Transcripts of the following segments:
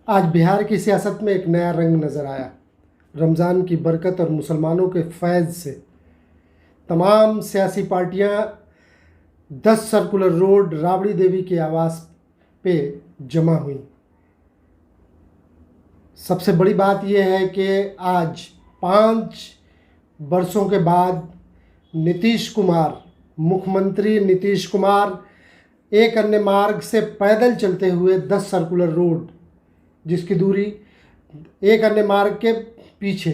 आज बिहार की सियासत में एक नया रंग नज़र आया। रमज़ान की बरकत और मुसलमानों के फैज़ से तमाम सियासी पार्टियां 10 सर्कुलर रोड राबड़ी देवी के आवास पे जमा हुई। सबसे बड़ी बात यह है कि आज 5 वर्षों के बाद नीतीश कुमार, मुख्यमंत्री नीतीश कुमार एक अन्य मार्ग से पैदल चलते हुए 10 सर्कुलर रोड, जिसकी दूरी एक अन्य मार्ग के पीछे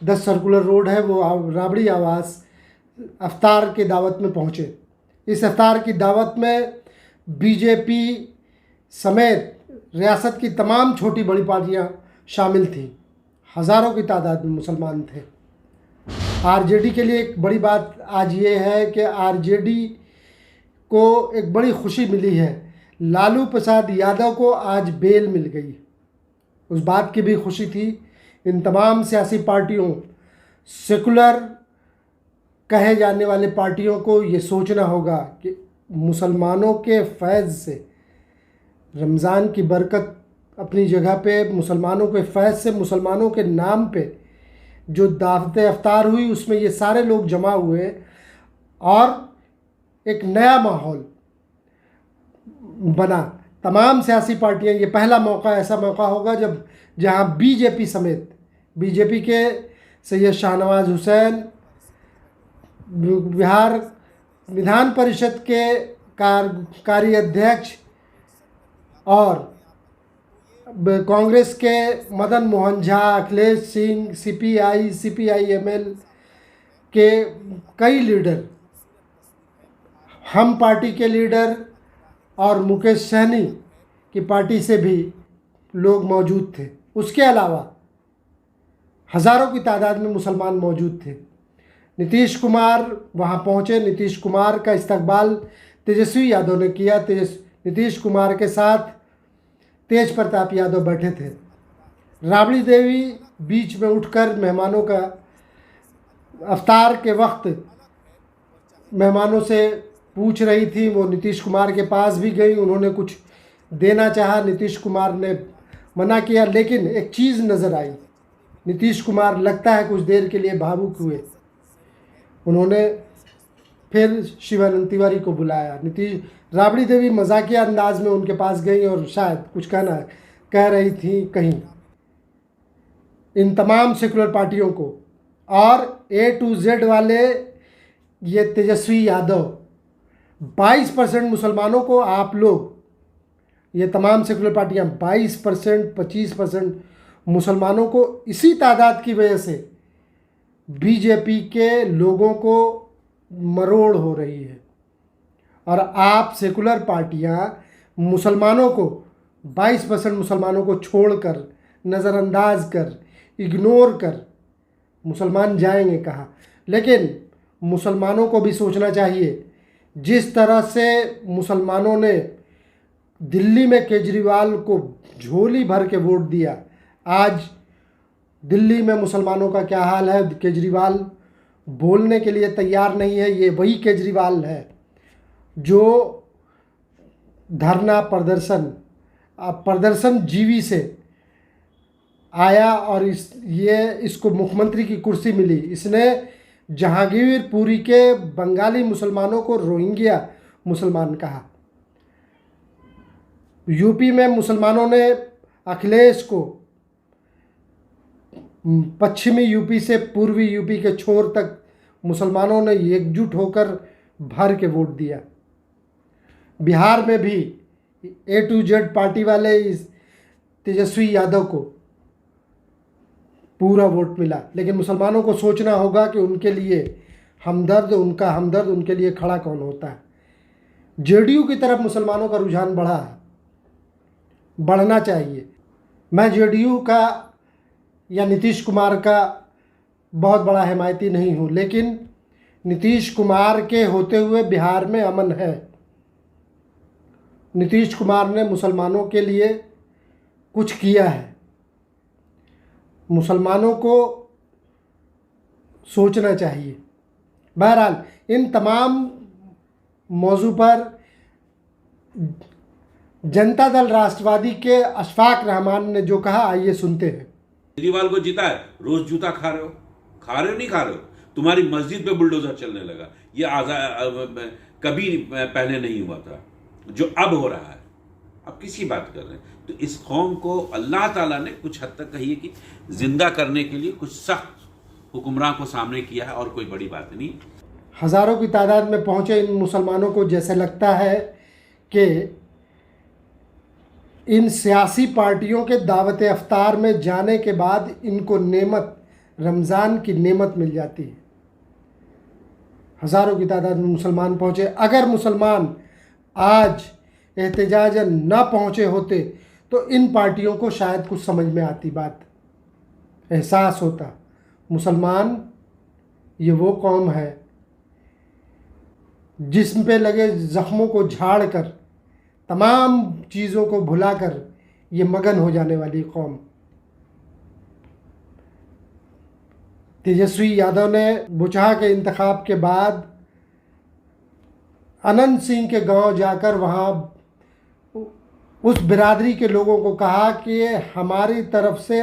10 सर्कुलर रोड है, वो राबड़ी आवास अफ्तार की दावत में पहुँचे। इस अफ्तार की दावत में बीजेपी समेत रियासत की तमाम छोटी बड़ी पार्टियां शामिल थीं। हज़ारों की तादाद में मुसलमान थे। आरजेडी के लिए एक बड़ी बात आज ये है कि आरजेडी को एक बड़ी खुशी मिली है। लालू प्रसाद यादव को आज बेल मिल गई। उस बात की भी खुशी थी। इन तमाम सियासी पार्टियों, सेकुलर कहे जाने वाले पार्टियों को ये सोचना होगा कि मुसलमानों के फैज़ से, रमज़ान की बरकत अपनी जगह पे, मुसलमानों के फैज़ से, मुसलमानों के नाम पे जो दावत अफ्तार हुई उसमें ये सारे लोग जमा हुए और एक नया माहौल बना। तमाम सियासी पार्टियां, ये पहला मौका, ऐसा मौका होगा जब जहां बीजेपी समेत, बीजेपी के सैयद शाहनवाज हुसैन, बिहार विधान परिषद के कार्य अध्यक्ष और कांग्रेस के मदन मोहन झा, अखिलेश सिंह, सीपीआई-एमएल के कई लीडर, हम पार्टी के लीडर और मुकेश सहनी की पार्टी से भी लोग मौजूद थे। उसके अलावा हज़ारों की तादाद में मुसलमान मौजूद थे। नीतीश कुमार वहां पहुंचे। नीतीश कुमार का इस्तकबाल तेजस्वी यादव ने किया। नीतीश कुमार के साथ तेज प्रताप यादव बैठे थे। राबड़ी देवी बीच में उठकर मेहमानों का, अफ्तार के वक्त मेहमानों से पूछ रही थी। वो नीतीश कुमार के पास भी गई, उन्होंने कुछ देना चाहा, नीतीश कुमार ने मना किया। लेकिन एक चीज़ नज़र आई, नीतीश कुमार लगता है कुछ देर के लिए भावुक हुए। उन्होंने फिर शिवानंद तिवारी को बुलाया। राबड़ी देवी मजाकिया अंदाज में उनके पास गई और शायद कुछ कह रही थी कहीं इन तमाम सेकुलर पार्टियों को। और A to Z वाले ये तेजस्वी यादव 22% मुसलमानों को, आप लोग ये तमाम सेकुलर पार्टियां 22%, 25% मुसलमानों को इसी तादाद की वजह से बीजेपी के लोगों को मरोड़ हो रही है। और आप सेकुलर पार्टियां मुसलमानों को 22% मुसलमानों को छोड़कर, नज़रअंदाज कर, इग्नोर कर, मुसलमान जाएंगे कहाँ। लेकिन मुसलमानों को भी सोचना चाहिए, जिस तरह से मुसलमानों ने दिल्ली में केजरीवाल को झोली भर के वोट दिया, आज दिल्ली में मुसलमानों का क्या हाल है। केजरीवाल बोलने के लिए तैयार नहीं है। ये वही केजरीवाल है जो धरना प्रदर्शन जीवी से आया और इसको मुख्यमंत्री की कुर्सी मिली। इसने जहांगीरपुरी के बंगाली मुसलमानों को रोहिंग्या मुसलमान कहा। यूपी में मुसलमानों ने अखिलेश को पश्चिमी यूपी से पूर्वी यूपी के छोर तक मुसलमानों ने एकजुट होकर भर के वोट दिया। बिहार में भी A to Z पार्टी वाले इस तेजस्वी यादव को पूरा वोट मिला। लेकिन मुसलमानों को सोचना होगा कि उनके लिए उनका हमदर्द उनके लिए खड़ा कौन होता है। जेडीयू की तरफ मुसलमानों का रुझान बढ़ा है, बढ़ना चाहिए। मैं जेडीयू का या नीतीश कुमार का बहुत बड़ा हिमायती नहीं हूँ, लेकिन नीतीश कुमार के होते हुए बिहार में अमन है। नीतीश कुमार ने मुसलमानों के लिए कुछ किया है। मुसलमानों को सोचना चाहिए। बहरहाल इन तमाम मौजू पर जनता दल राष्ट्रवादी के अशफाक रहमान ने जो कहा, आइए सुनते हैं। केजरीवाल को जिता है, रोज जूता खा रहे हो नहीं खा रहे हो? तुम्हारी मस्जिद पे बुलडोजर चलने लगा, ये कभी पहले नहीं हुआ था जो अब हो रहा है। अब किसकी बात कर रहे हैं? तो इस कौम को अल्लाह ताला ने कुछ हद तक कहिए कि जिंदा करने के लिए कुछ सख्त हुक्मरान को सामने किया है, और कोई बड़ी बात नहीं। हज़ारों की तादाद में पहुंचे इन मुसलमानों को जैसे लगता है कि इन सियासी पार्टियों के दावत अफ्तार में जाने के बाद इनको नेमत, रमज़ान की नेमत मिल जाती है। हज़ारों की तादाद में मुसलमान पहुँचे। अगर मुसलमान आज एहतजाजन ना पहुँचे होते तो इन पार्टियों को शायद कुछ समझ में आती बात, एहसास होता। मुसलमान ये वो कौम है जिस्म पे लगे ज़ख्मों को झाड़ कर, तमाम चीज़ों को भुलाकर ये मगन हो जाने वाली कौम। तेजस्वी यादव ने बुचहा के इंतखाब के बाद अनंत सिंह के गांव जाकर वहां उस बिरादरी के लोगों को कहा कि हमारी तरफ से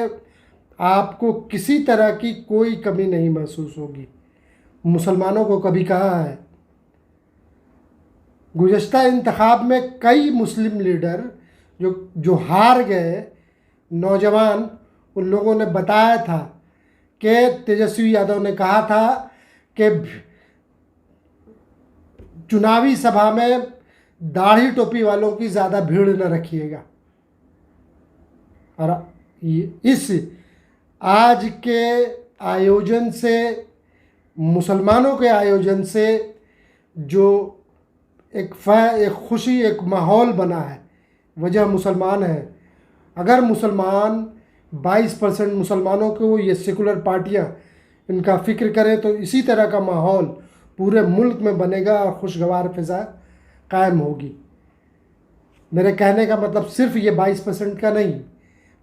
आपको किसी तरह की कोई कमी नहीं महसूस होगी। मुसलमानों को कभी कहा है? गुज़श्ता इंतखाब में कई मुस्लिम लीडर जो हार गए, नौजवान, उन लोगों ने बताया था कि तेजस्वी यादव ने कहा था कि चुनावी सभा में दाढ़ी टोपी वालों की ज़्यादा भीड़ न रखिएगा। और इस आज के आयोजन से, मुसलमानों के आयोजन से जो एक खुशी, एक माहौल बना है, वजह मुसलमान है। अगर मुसलमान 22% मुसलमानों को ये सेकुलर पार्टियां इनका फ़िक्र करें तो इसी तरह का माहौल पूरे मुल्क में बनेगा और खुशगवार फ़िज़ा कायम होगी। मेरे कहने का मतलब सिर्फ ये 22% का नहीं,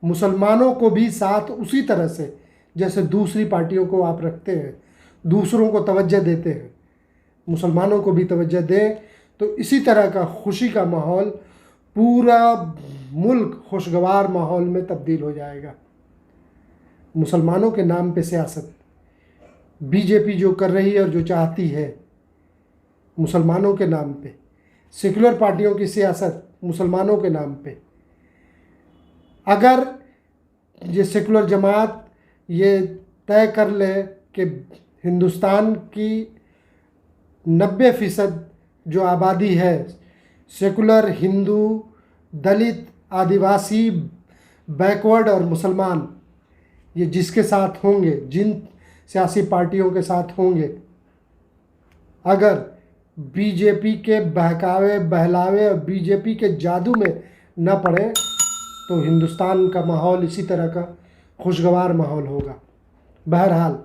मुसलमानों को भी साथ उसी तरह से जैसे दूसरी पार्टियों को आप रखते हैं, दूसरों को तवज्जो देते हैं, मुसलमानों को भी तवज्जो दें, तो इसी तरह का खुशी का माहौल, पूरा मुल्क खुशगवार माहौल में तब्दील हो जाएगा। मुसलमानों के नाम पे सियासत बीजेपी जो कर रही है और जो चाहती है, मुसलमानों के नाम पे, सेकुलर पार्टियों की सियासत मुसलमानों के नाम पे, अगर ये सेकुलर जमात ये तय कर ले कि हिंदुस्तान की 90% जो आबादी है, सेकुलर, हिंदू, दलित, आदिवासी, बैकवर्ड और मुसलमान, ये जिसके साथ होंगे, जिन सियासी पार्टियों के साथ होंगे, अगर बीजेपी के बहकावे बहलावे और बीजेपी के जादू में न पड़े तो हिंदुस्तान का माहौल इसी तरह का खुशगवार माहौल होगा। बहरहाल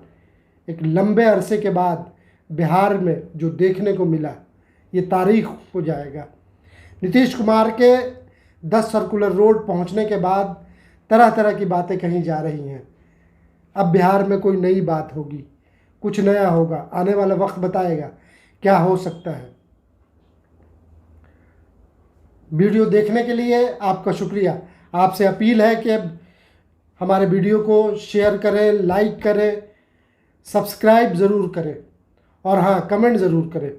एक लंबे अरसे के बाद बिहार में जो देखने को मिला, ये तारीख हो जाएगा। नीतीश कुमार के 10 सर्कुलर रोड पहुंचने के बाद तरह तरह की बातें कही जा रही हैं। अब बिहार में कोई नई बात होगी, कुछ नया होगा, आने वाला वक्त बताएगा क्या हो सकता है। वीडियो देखने के लिए आपका शुक्रिया। आपसे अपील है कि हमारे वीडियो को शेयर करें, लाइक करें, सब्सक्राइब ज़रूर करें और हाँ, कमेंट ज़रूर करें।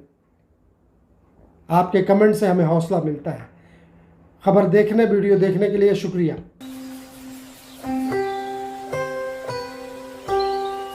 आपके कमेंट से हमें हौसला मिलता है। खबर देखने, वीडियो देखने के लिए शुक्रिया।